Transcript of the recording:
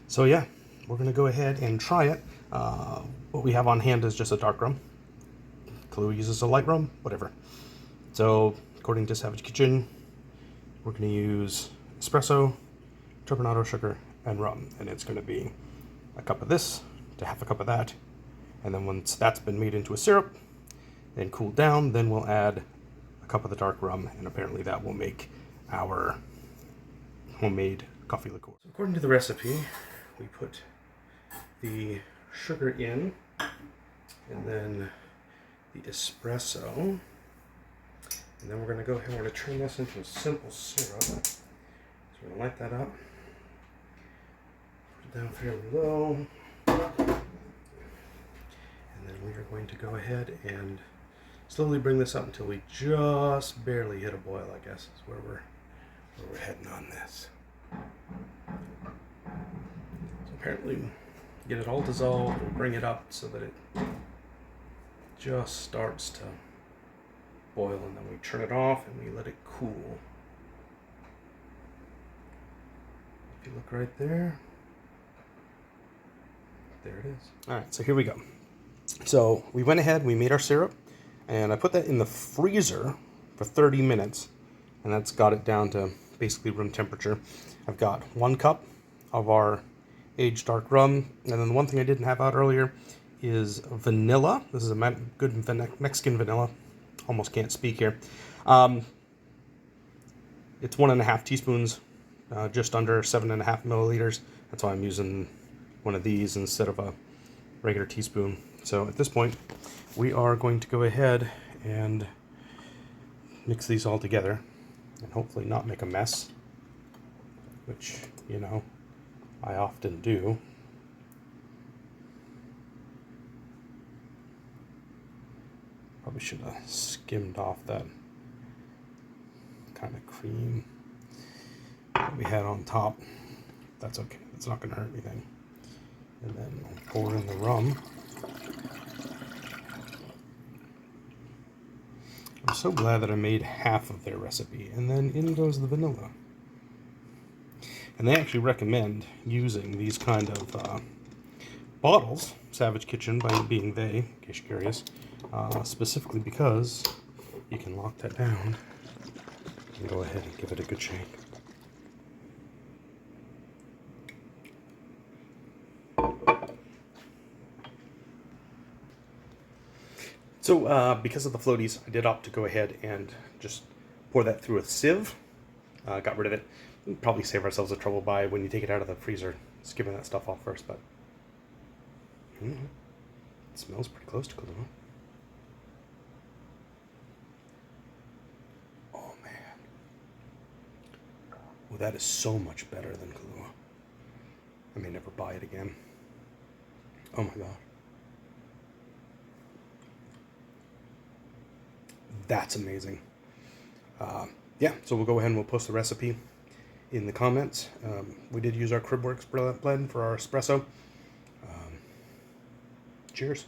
So yeah, we're gonna go ahead and try it. What we have on hand is just a dark rum. Kahlua uses a light rum, whatever. So according to Savage Kitchen, we're gonna use espresso, turbinado sugar, and rum, and it's gonna be a cup of this to half a cup of that, and then once that's been made into a syrup, then cooled down, then we'll add a cup of the dark rum, and apparently that will make our homemade coffee liqueur. So according to the recipe, we put the sugar in, and then the espresso, and then we're going to go ahead and we're going to turn this into a simple syrup. So we're going to light that up, put it down fairly low, and then we are going to go ahead and slowly bring this up until we just barely hit a boil, I guess, is where we're heading on this. So apparently, get it all dissolved, we'll bring it up so that it just starts to boil, and then we turn it off and we let it cool. If you look right there, there it is. All right, so here we go. So we went ahead, we made our syrup, and I put that in the freezer for 30 minutes, and that's got it down to basically room temperature. I've got 1 cup of our aged dark rum, and then the one thing I didn't have out earlier is vanilla. This is a good Mexican vanilla. Almost can't speak here. It's 1.5 teaspoons, just under 7.5 milliliters. That's why I'm using one of these instead of a regular teaspoon. So at this point, we are going to go ahead and mix these all together and hopefully not make a mess, which, you know, I often do. Probably should have skimmed off that kind of cream that we had on top. That's okay. It's not going to hurt anything. And then I'll pour in the rum. I'm so glad that I made half of their recipe, and then in goes the vanilla. And they actually recommend using these kind of bottles, Savage Kitchen by being they, in case you're curious, specifically because you can lock that down and go ahead and give it a good shake. So because of the floaties, I did opt to go ahead and just pour that through a sieve. Got rid of it. We'll probably save ourselves the trouble by when you take it out of the freezer, skimming that stuff off first, but it smells pretty close to Kahlua. Oh man. Well, that is so much better than Kahlua. I may never buy it again. Oh my god. That's amazing. Yeah, so we'll go ahead and we'll post the recipe in the comments. We did use our Cribworks Blend for our espresso. Cheers.